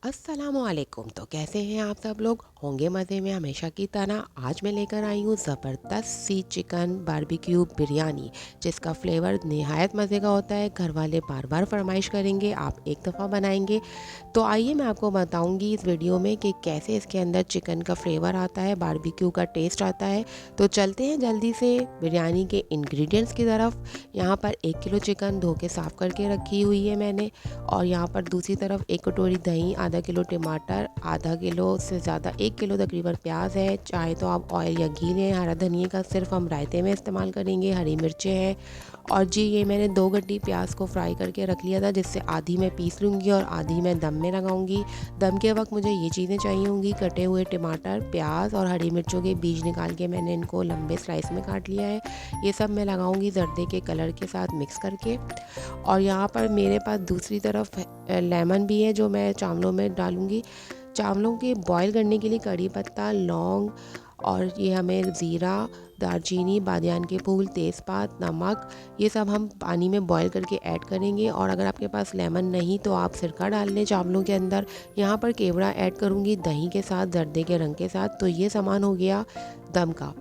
अस्सलामुअलैकुम। तो कैसे हैं आप सब लोग? होंगे मज़े में हमेशा की तरह। आज मैं लेकर आई हूँ ज़बरदस्त सी चिकन बारबेक्यू बिरयानी, जिसका फ्लेवर निहायत मज़े का होता है। घर वाले बार बार फरमाइश करेंगे, आप एक दफ़ा बनाएंगे। तो आइए मैं आपको बताऊंगी इस वीडियो में कि कैसे इसके अंदर चिकन का फ्लेवर आता है, बारबेक्यू का टेस्ट आता है। तो चलते हैं जल्दी से बिरयानी के इंग्रेडिएंट्स की तरफ। यहाँ पर 1 किलो चिकन धो के साफ़ करके रखी हुई है मैंने। और यहाँ पर दूसरी तरफ 1 कटोरी दही, आधा किलो टमाटर, आधा किलो से ज़्यादा 1 किलो तकरीबन प्याज है। चाहे तो आप ऑयल या घी लें। हरा धनिया का सिर्फ हम रायते में इस्तेमाल करेंगे। हरी मिर्चें हैं। और जी ये मैंने 2 गड्डी प्याज को फ्राई करके रख लिया था, जिससे आधी मैं पीस लूँगी और आधी मैं दम में लगाऊंगी। दम के वक्त मुझे ये चीज़ें चाहिए होंगी: कटे हुए टमाटर, प्याज और हरी मिर्चों के बीज निकाल के मैंने इनको लंबे स्लाइस में काट लिया है। ये सब मैं लगाऊंगी जर्दे के कलर के साथ मिक्स करके। और यहाँ पर मेरे पास दूसरी तरफ लेमन भी है, जो मैं चावलों में डालूँगी। चावलों के बॉईल करने के लिए कड़ी पत्ता, लौंग और ये हमें ज़ीरा, दालचीनी, बादियान के फूल, तेज़पात, नमक, ये सब हम पानी में बॉईल करके ऐड करेंगे। और अगर आपके पास लेमन नहीं तो आप सिरका डाल लें चावलों के अंदर। यहाँ पर केवड़ा ऐड करूँगी दही के साथ, जर्दे के रंग के साथ। तो ये सामान हो गया दम का।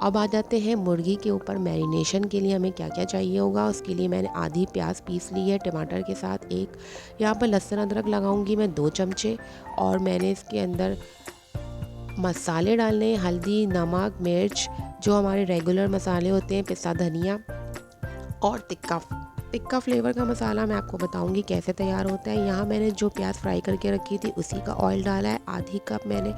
अब आ जाते हैं मुर्गी के ऊपर। मैरिनेशन के लिए हमें क्या क्या चाहिए होगा। उसके लिए मैंने आधी प्याज पीस ली है टमाटर के साथ एक। यहाँ पर लहसुन अदरक लगाऊंगी मैं 2 चमचे। और मैंने इसके अंदर मसाले डालने हैं: हल्दी, नमक, मिर्च, जो हमारे रेगुलर मसाले होते हैं, पिसा धनिया और टिक्का। टिक्का फ्लेवर का मसाला मैं आपको बताऊंगी कैसे तैयार होता है। यहाँ मैंने जो प्याज फ्राई करके रखी थी उसी का ऑयल डाला है। आधी कप मैंने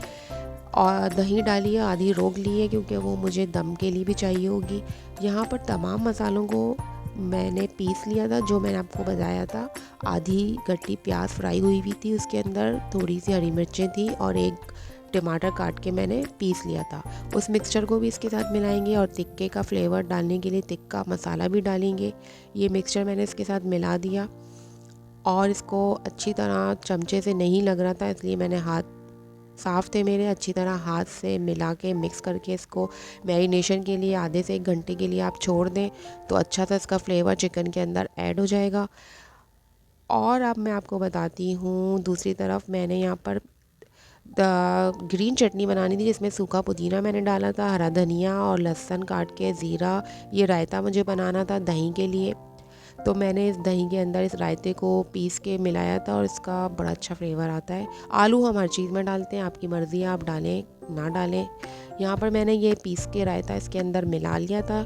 और दही डाली है, आधी रोक ली है, क्योंकि वो मुझे दम के लिए भी चाहिए होगी। यहाँ पर तमाम मसालों को मैंने पीस लिया था, जो मैंने आपको बताया था। आधी गट्टी प्याज फ्राई हुई हुई थी, उसके अंदर थोड़ी सी हरी मिर्चें थी और एक टमाटर काट के मैंने पीस लिया था। उस मिक्सचर को भी इसके साथ मिलाएंगे और टिक्के का फ्लेवर डालने के लिए टिक्का मसाला भी डालेंगे। ये मिक्सचर मैंने इसके साथ मिला दिया और इसको अच्छी तरह, चमचे से नहीं लग रहा था इसलिए मैंने हाथ साफ़ थे मेरे, अच्छी तरह हाथ से मिला के मिक्स करके इसको मैरिनेशन के लिए आधे से 1 घंटे के लिए आप छोड़ दें, तो अच्छा सा इसका फ्लेवर चिकन के अंदर ऐड हो जाएगा। और अब मैं आपको बताती हूँ, दूसरी तरफ मैंने यहाँ पर ग्रीन चटनी बनानी थी, जिसमें सूखा पुदीना मैंने डाला था, हरा धनिया और लहसुन काट के, ज़ीरा। ये रायता मुझे बनाना था दही के लिए। तो मैंने इस दही के अंदर इस रायते को पीस के मिलाया था और इसका बड़ा अच्छा फ्लेवर आता है। आलू हम हर चीज़ में डालते हैं, आपकी मर्ज़ी है आप डालें ना डालें। यहाँ पर मैंने ये पीस के रायता इसके अंदर मिला लिया था।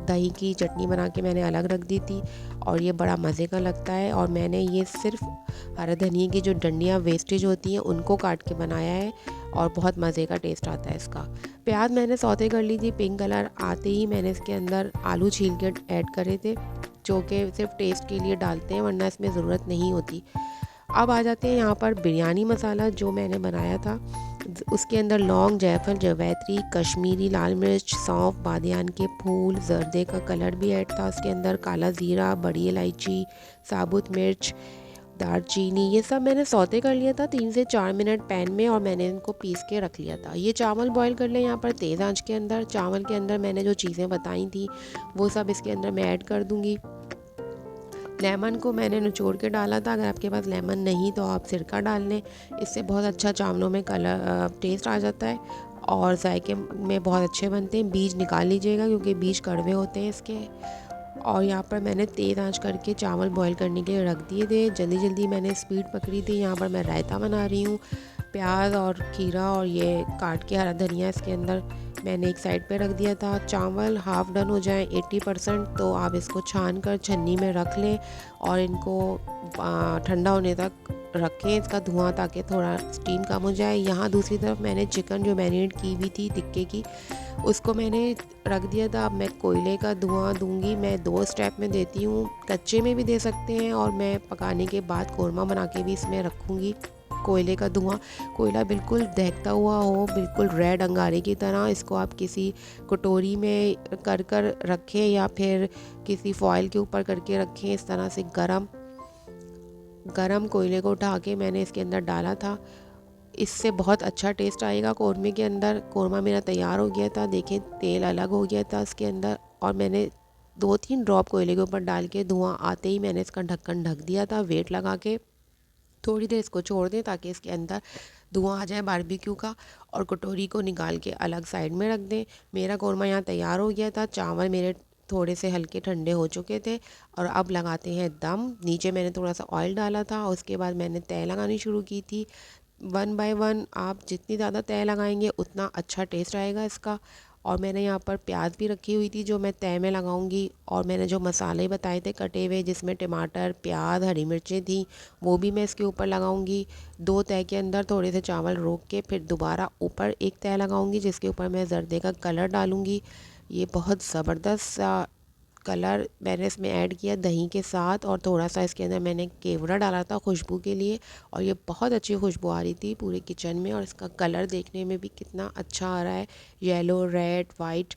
दही की चटनी बना के मैंने अलग रख दी थी और ये बड़ा मज़े का लगता है। और मैंने ये सिर्फ हरा धनिया की जो डंडियाँ वेस्टेज होती हैं उनको काट के बनाया है और बहुत मज़े का टेस्ट आता है इसका। प्याज मैंने सौते कर ली थी, पिंक कलर आते ही मैंने इसके अंदर आलू छील के ऐड करे थे, जो कि सिर्फ टेस्ट के लिए डालते हैं, वरना इसमें ज़रूरत नहीं होती। अब आ जाते हैं यहाँ पर बिरयानी मसाला जो मैंने बनाया था। उसके अंदर लौंग, जायफल, जवैत्री, कश्मीरी लाल मिर्च, सौंफ, बादियान के फूल, जर्दे का कलर भी ऐड था उसके अंदर, काला ज़ीरा, बड़ी इलायची, साबुत मिर्च, दालचीनी, ये सब मैंने सौते कर लिया था 3 से 4 मिनट पैन में और मैंने इनको पीस के रख लिया था। ये चावल बॉईल कर लें यहाँ पर तेज़ आंच के अंदर। चावल के अंदर मैंने जो चीज़ें बताई थी वो सब इसके अंदर मैं ऐड कर दूँगी। लेमन को मैंने निचोड़ के डाला था, अगर आपके पास लेमन नहीं तो आप सिरका डाल लें, इससे बहुत अच्छा चावलों में कलर टेस्ट आ जाता है और जायके में बहुत अच्छे बनते हैं। बीज निकाल लीजिएगा क्योंकि बीज कड़वे होते हैं इसके। और यहाँ पर मैंने तेज़ आंच करके चावल बॉईल करने के लिए रख दिए थे। जल्दी जल्दी मैंने स्पीड पकड़ी थी। यहाँ पर मैं रायता बना रही हूँ। प्याज और खीरा और ये काट के हरा धनिया इसके अंदर मैंने एक साइड पे रख दिया था। चावल हाफ़ डन हो जाए 80% तो आप इसको छान कर छन्नी में रख लें और इनको ठंडा होने तक रखें इसका धुआं, ताकि थोड़ा स्टीम कम हो जाए। यहाँ दूसरी तरफ मैंने चिकन जो मैरिनेट की हुई थी टिक्के की, उसको मैंने रख दिया था। अब मैं कोयले का धुआं दूंगी। मैं 2 स्टेप में देती हूँ, कच्चे में भी दे सकते हैं और मैं पकाने के बाद कोरमा बना के भी इसमें रखूँगी। कोयले का धुआं, कोयला बिल्कुल दहकता हुआ हो, बिल्कुल रेड अंगारे की तरह। इसको आप किसी कटोरी में कर कर रखें या फिर किसी फॉयल के ऊपर करके रखें, इस तरह से गरम गरम कोयले को उठा के मैंने इसके अंदर डाला था। इससे बहुत अच्छा टेस्ट आएगा कौरमे के अंदर। कौरमा मेरा तैयार हो गया था, देखें तेल अलग हो गया था इसके अंदर। और मैंने 2-3 ड्रॉप कोयले के ऊपर डाल के धुआं आते ही मैंने इसका ढक्कन ढक दिया था वेट लगा के। थोड़ी देर इसको छोड़ दें ताकि इसके अंदर धुआं आ जाए बारबेक्यू का, और कटोरी को निकाल के अलग साइड में रख दें। मेरा कौरमा यहाँ तैयार हो गया था। चावल मेरे थोड़े से हल्के ठंडे हो चुके थे और अब लगाते हैं दम। नीचे मैंने थोड़ा सा ऑयल डाला था, उसके बाद मैंने तय लगानी शुरू की थी। वन बाय वन आप जितनी ज़्यादा तय लगाएंगे उतना अच्छा टेस्ट आएगा इसका। और मैंने यहाँ पर प्याज भी रखी हुई थी जो मैं तय में लगाऊंगी, और मैंने जो मसाले बताए थे कटे हुए जिसमें टमाटर, प्याज, हरी मिर्चें थी, वो भी मैं इसके ऊपर लगाऊंगी। दो तय के अंदर थोड़े से चावल रोक के फिर दोबारा ऊपर एक तय लगाऊंगी जिसके ऊपर मैं जर्दे का कलर डालूंगी। ये बहुत ज़बरदस्त सा कलर मैंने इसमें ऐड किया दही के साथ, और थोड़ा सा इसके अंदर मैंने केवड़ा डाला था खुशबू के लिए, और ये बहुत अच्छी खुशबू आ रही थी पूरे किचन में। और इसका कलर देखने में भी कितना अच्छा आ रहा है, येलो, रेड, वाइट।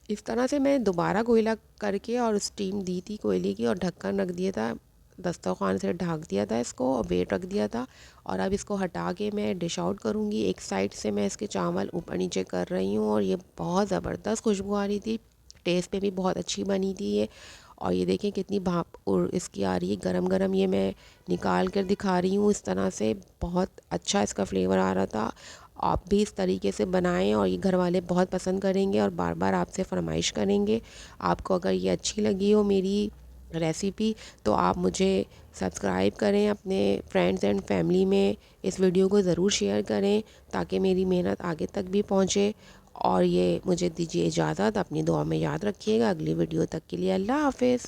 इस तरह से मैं दोबारा कोयला करके और स्टीम दी थी कोयले की, और ढक्कन रख दिया था, दस्तरखान से ढक दिया था इसको और वेट रख दिया था। और अब इसको हटा के मैं डिश आउट करूँगी। एक साइड से मैं इसके चावल ऊपर नीचे कर रही हूँ, और ये बहुत ज़बरदस्त खुशबू आ रही थी, टेस्ट में भी बहुत अच्छी बनी थी ये। और ये देखें कितनी भाप और इसकी आ रही है गरम गरम, ये मैं निकाल कर दिखा रही हूँ इस तरह से। बहुत अच्छा इसका फ्लेवर आ रहा था। आप भी इस तरीके से बनाएं और ये घर वाले बहुत पसंद करेंगे और बार बार आपसे फरमाइश करेंगे। आपको अगर ये अच्छी लगी हो मेरी रेसिपी तो आप मुझे सब्सक्राइब करें, अपने फ्रेंड्स एंड फैमिली में इस वीडियो को ज़रूर शेयर करें ताकि मेरी मेहनत आगे तक भी पहुँचे। और ये मुझे दीजिए इजाज़त, अपनी दुआ में याद रखिएगा। अगली वीडियो तक के लिए अल्लाह हाफ़िज़।